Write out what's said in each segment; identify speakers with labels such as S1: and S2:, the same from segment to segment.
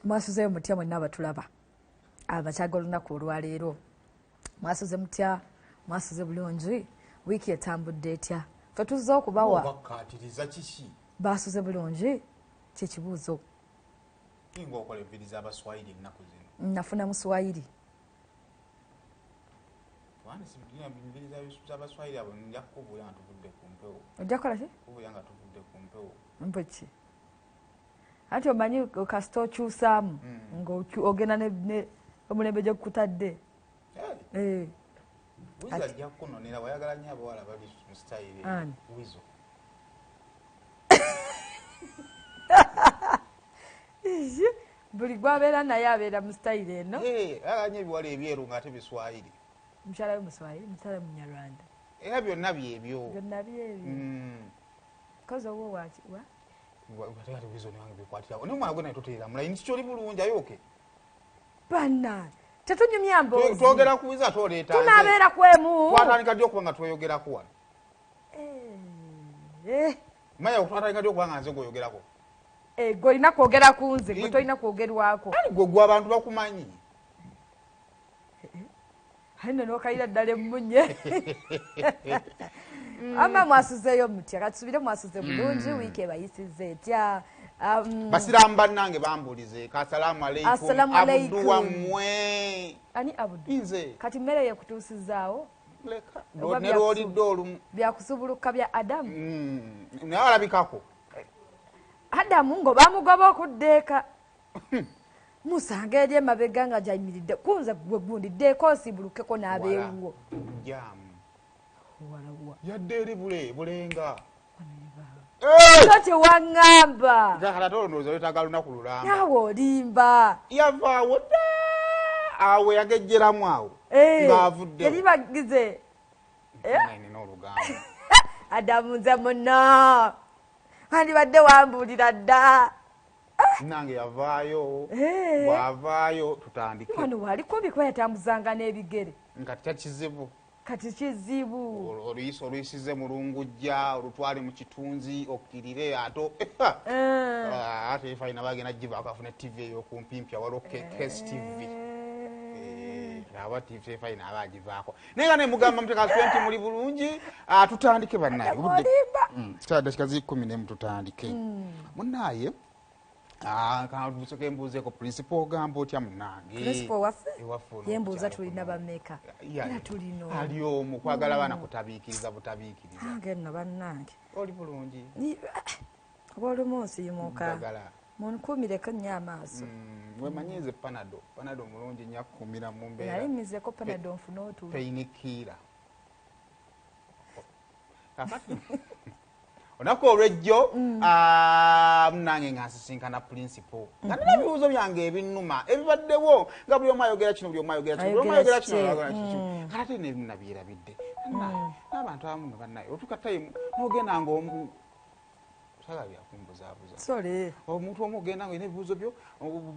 S1: mwasuzeyo mutya mwenna abatulaba abakyaga olunaku olwaleero mwasuze mutya mwasuze bulungi wiiki etambudde etya fe tuzze okubawa
S2: bakkaatiriza kiki
S1: basuze bulungi kyekibuuzo
S2: ng'okola enviriza abaswayiri ennaku zino
S1: nafuna muswayiri
S2: enviriza abaswayiri abo nja kukubuulira nga tuvudde ku mpewo
S1: ojja kukola ki
S2: kubuulira nga tuvudde ku mpewo
S1: mpeki anti omanyi kasita okyusaamu ng'ogenda omulembe gyekukutadde
S2: wizo ajja kukunonera wayagala nnyo abawala bali mu sitayiri wizo
S1: buli gwabeera naye abeera mu sitayiri eno
S2: ayagala nnyo ebiwala ebyeru ng'ate biswayiri
S1: mukyala we muswayiri mukyala munyarwanda
S2: era byonna byebyo
S1: byonna byebyo kozi owo wakiwa
S2: ate wizo niwange bikwatirawo naye omwana gwe naye toteera mulayi nti kyoli bulungi ayooke
S1: bana tetunyumya mboozi
S2: twogera ku wizo ate oleeta
S1: tunaabeera kwemu
S2: twatandika ddi okuba nga tweyogerako wano manya twatandika ddi okuba nga nze ng'oyogerako
S1: gwe olina kwogera ku nze gwe tolina kwogerwako
S2: gwe gwe abantu bakumanyi
S1: ayi nno n'okayira ddala emmunye ama mwasuzeeyo mutya katusubire mwasuze bulungi wiiki ebayisize etya
S2: basiraamu bannange bambuulize assalamu alaikum abudu wammwe
S1: ani abudu
S2: nze
S1: kati mmere yekutuusizaawo
S2: nerwolidde olumu
S1: byakusubuluka bya adamu
S2: naye alabikako
S1: adamu ngo bamugoba okuddeeka musanga eri emabega nga gyayimiridde kunze gwe gundi ddeeka osibulukeko n'abeewuwo
S2: jamu
S1: walawa
S2: yadde eri bulenga
S1: so tewaŋŋamba
S2: ate olondooza lwetaaga lunaku lulamba
S1: naawe olimba
S2: yavaawo dda awo yagejjeramu awo ng'avudde
S1: yali bagize
S2: nina olugambo
S1: adamu nze muno wandibadde wambuulira dda
S2: nange yavaayo bw'avaayo tutandike
S1: wano waliko bikuba yatambuzanga n'ebigere
S2: nga tekyakizibu
S1: kati kizibu
S2: oluyisize mulungujja olutwale mu kitunzi okkirire ato ate faina bagenda givaako afune tv eyokumpimpya waliwo kes tv aba tv faina aba agivaako naye nga nemugamba mutekasuwe nti muli bulungi tutandike bannaye dakika zi 10 tutandike munnaye busoka embuuzeeko principal ogamba otya munnange
S1: yembuuza tulina bameka era tulina
S2: ali omu kwagala abaana kutabiikiriza butabiikiriza
S1: nange nno bannange
S2: oli bulungi
S1: oba olumu nsiimuuka munkuumireko nnyo amaaso
S2: wemanyize panado mulungi nnyo akukuumira mu mbeera
S1: nalimizeko panado nfune otulo
S2: peinikiira onako olwejjo munange nga nsisinkana principal nga nina ebibuuzo byange ebinnuma ebibaddewo nga buli omu ayogera kino buli omu ayogera kino ate nebina byerabidde n'abantu abamu nga bannaye otuka time n'ogenda ngaomu sala byakumbuzaabuza omuntu omu ogenda nga olina ebibuuzo byo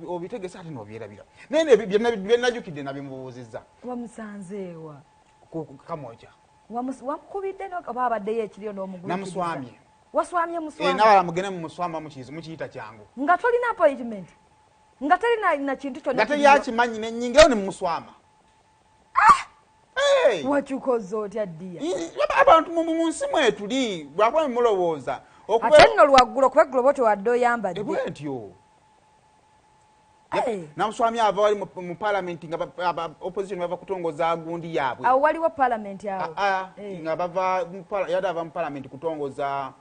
S2: obitegesa ate n'obyerabira naye byenajjukidde nabyemubuuzizza
S1: wamusanzeewa
S2: kamoja
S1: wamukubidde oba abaddeyo ekiriyo n'omugulu
S2: namuswamye
S1: waswamye muswamye
S2: nabala mugende mumuswama mukiyita kyangu
S1: nga tolina appointment nga tali na kintu kyonna
S2: nga teri akimanyi nenyingeyo nemumuswama
S1: wakyukoza otya ddiya
S2: abantu mu nsi mwetuli bwakuba mulowooza
S1: ate nno lwaggulu okuba eggulo tewadde oyambadde
S2: bwentyo namuswami ava wali mu parliament nga opposition bava kutongoza gundi yaabwe
S1: awo waliwo parliament awo
S2: nga yadde ava mu parliament kutongoza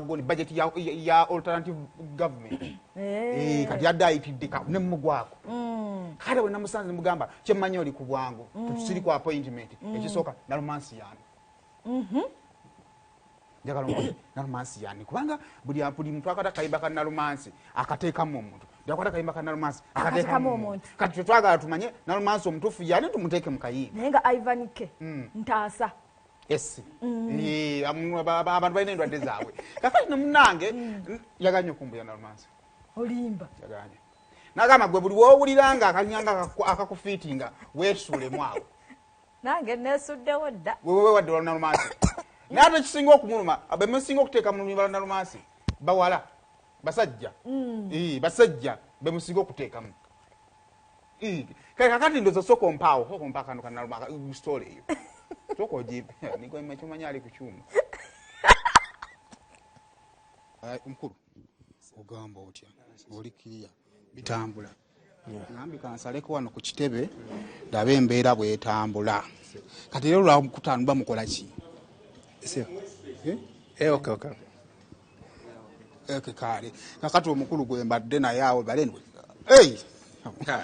S2: gundi budget ya alternative government kati yadde ayitidde nemugwako kale bwe namusanze mugamba kyemmanyi oli ku bwangu tusiri ku appointment ekisooka Nalumansi yani njagala omukozi Nalumansi yani kubanga buli muntu akata kayimba ka Nalumansi akateekamu omuntu yakwata kayimba ka Nalumansi akateekamu omuntu kati twetwagala tumanye Nalumansi omutuufu yani tumuteeke mu kayimba
S1: naye nga Ivanike ntaasa
S2: abantu balina endwadde zaabwe kakati nemunange yaganye okumbuya Nalumansi
S1: olimba
S2: yaganye nagamba gwe buli woowuliranga akanyanga akakufiitinga weesuulemu awo
S1: nange neesuddewo dda
S2: wewe wadde wala Nalumansi naye ate kisinga okumuluma bemusinga okuteeka mu lumimba lwa Nalumansi bawala basajja basajja bemusinga okuteekamu kale kakati ndoza sooka ompa kano kanaluma story eyo sooka ogibe nigwe kimanya ali ku kyuma omukulu ogamba otya oli kiriya bitambula nambi kansaleko wano ku kitebe ndabe embeera bwetambula kati rero lwakutaano bamukola ki kale kakati omukulu gwe mbadde naye awo baleni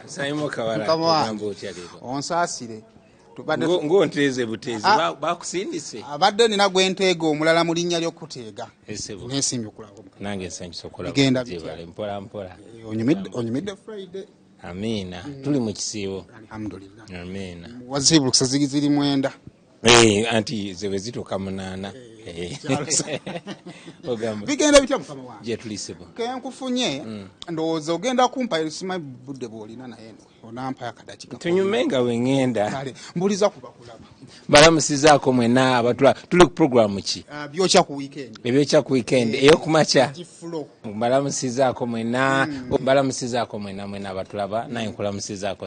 S3: Saymore Kawalaata
S2: onsaasire
S3: ng'onteeze buteezi bakusindise
S2: abadde nina gwenteega omulala mu linnya ly'okuteega nesimbi okulaba
S3: nange nsanyusa okulaba jebale mpola mpola
S2: onyumidde Friday
S3: amiina tuli mu kisiibo
S2: alhamdulillah
S3: amiina
S2: wazibulukusa ziri 9
S3: anti zewe zituuka 8 ogamba
S2: bigenda bitya mukama wange
S3: gye tulisebo
S2: kenkufunye ndowooza ogenda kumpa esima budde bw'olina naye onampa akadakika
S3: tunyume nga wengenda
S2: kale mbuliza kuba kulaba
S3: balamusizaako mwena abatula tuli ku programu ki
S2: byokya ku weekend
S3: ebyokya ku weekend eyokumakya balamusizaako mwena balamusizaako mwena abatulaba naye nkulamusizaako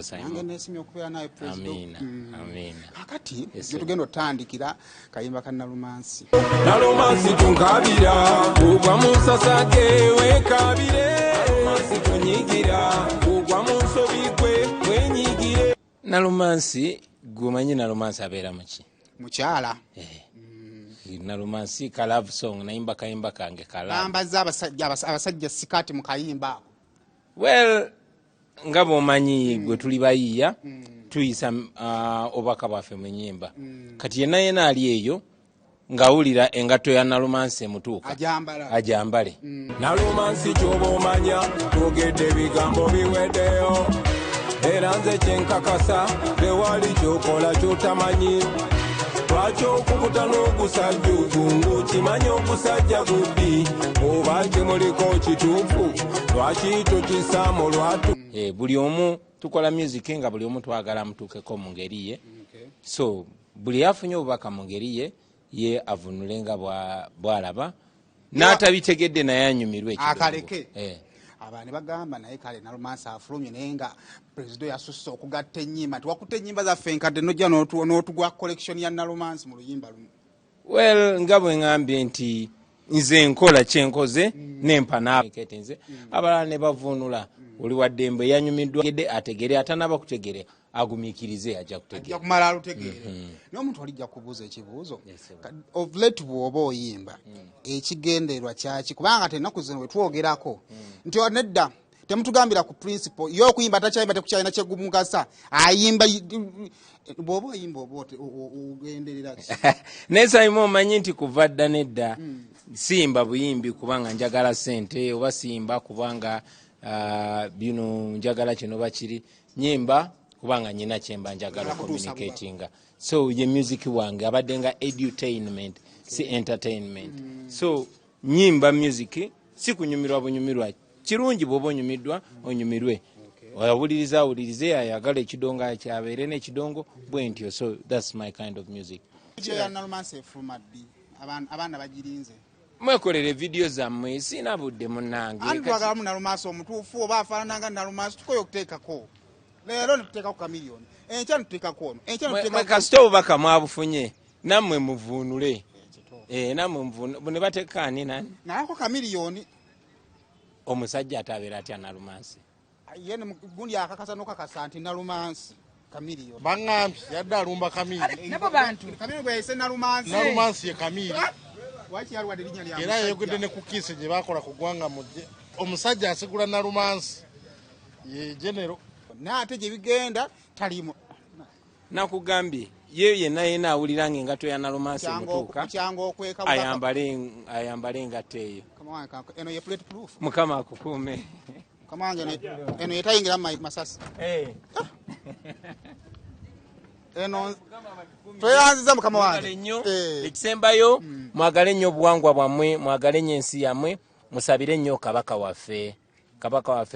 S3: amiina
S2: kakati tugenda otandikira kayimba ka Nalumansi
S4: tunkabira kugwa mu nsasage wekabire Nalumansi tunyigira kugwa mu nsobi gwe wenyigire
S3: Nalumansi gumanyi Nalumansi abeera muki
S2: mukyala
S3: Nalumansi ka love song nayimba kayimba kange
S2: kalambaza abasajja sikati mu kayimba
S3: well nga bwomanyi gwe tuli bayiiya tuyisa obubaka bwaffe mu nnyimba kati yenna ali eyo ngawulira engato ya Nalumansi emutuuka ajambale
S4: Nalumansi ky'oba omanya twogedde ebigambo biweddeyo era nze kyenkakasa tewali kyokola kyotamanyi lwaki okubuta n'ogusajja ozungu kimanyi ogusajja guddi oba kimuliko kituufu lwaki tukisaamu lwatu
S3: buli omu tukola music nga buli omu twagala mutuukeko mu ngeri ye so buli afunye obubaka mu ngeri ye avunule nga bwalaba n'atabitegedde naye anyumirwe
S2: akaleke abantu bagamba naye kale Nalumansi afulumye naye nga pulezidenti yasusse okugatta ennyimba nti wakutte ennyimba zaffe enkadde nojja n'otugwa collection ya Nalumansi mu luyimba lumu
S3: well nga bwe ngambye nti nze nkola kyenkoze nempa naakete nze abalala ne bavuunula oli wadde mbe yanyumiddwa ategere atanaba kutegere agumiikirize ajja kutegera
S2: kumala alutegere naye omuntu alijja kubuuza ekibuuzo of late bw'oba oyimba ekigendererwa kyaki kubanga tennaku zino wetwogerako nti nedda temutugambira ku principle y'okuyimba takyayimba tekukyalina kyegumugasa ayimba bw'oba oyimba oba ogenderera
S3: naye Saymore omanyi nti kuva dda nedda siyimba buyimbi kubanga njagala ssente oba siyimba kubanga bino njagala kino bakiri nyimba kubanga nyina kyemba njagala communicatinga so ye music wange abadde nga edutainment si entertainment so nyimba music si kunyumirwa bunyumirwa kirungi bw'oba onyumiddwa onyumirwe awulirize ayagala ekidongo kyabeere n'ekidongo bwe ntyo so that's my kind of music
S2: abaana bagirinze
S3: mwekolere video zammwe sina budde munnange
S2: twagalamu Nalumansi omutuufu oba afaanananga Nalumansi tukoye okuteekako leero netuteekako kamiliyoni enkya netuteekako ono
S3: kasita obubaka mwabufunye nammwe muvuunule nammwe muvuunule ne bateeka ani nani
S2: nayako kamiliyoni
S3: omusajja atabeera atya Nalumansi
S2: ye gundi akakasa n'okakasa nti Nalumansi kamiliyoni
S5: baŋŋambye yadde alumba kamiri
S1: nabo bantu
S2: kamiliyoni bwe yayise
S5: Nalumansi ye kamiri era yayogedde ne ku kiisi gye bakola ku ggwanga mujje omusajja asigula Nalumansi ye genero
S2: naate gye bigenda talimu
S3: nakugambye ye yenna awulira nga engato ya Nalumansi emutuuka ayambale engato eyo
S2: eno ye plate proof
S3: mukama akukuume
S2: mukama wange eno yetayingira masasi eno tweyanziza mukama wange
S3: ekisembayo mwagale nnyo obuwangwa bwammwe mwagale nnyo ensi yammwe musabire nnyo kabaka waffe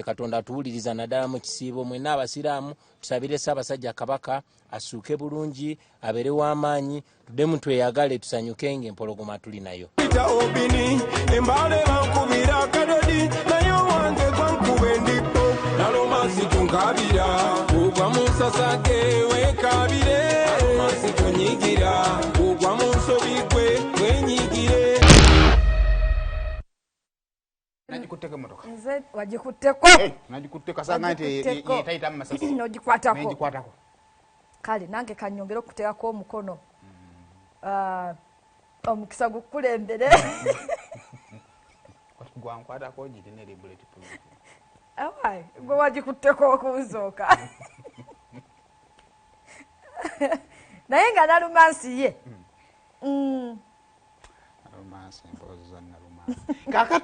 S3: Katonda atuwuliriza naddala mu kisiibo mwenna abasiraamu tusabire Ssaabasajja kabaka asuuke bulungi abeere w'amaanyi tuddemu tweyagale tusanyuke ng'empologoma tuli nayo
S4: obini embale bankubira kadodi nayo wange gwankuba endipo sasage wekabire Nalumansi tonyigira kugwa mu nsobi gwe wenyigire
S2: Nagikutteko motoka.
S1: Nze wagikutteko.
S2: Nagikutteko asanga nti yetayita mu masasi.
S1: Nogikwatako.
S2: Negikwatako.
S1: Kale nange kanyongera okuteekako omukono. Omukisa gukulembere.
S2: Gwankwatako girinere bulletproof.
S1: Awai, gwe wagikutteko okuzooka. Naye nga Nalumansi ye.
S2: Nalumansi, mpozi za Nalumansi.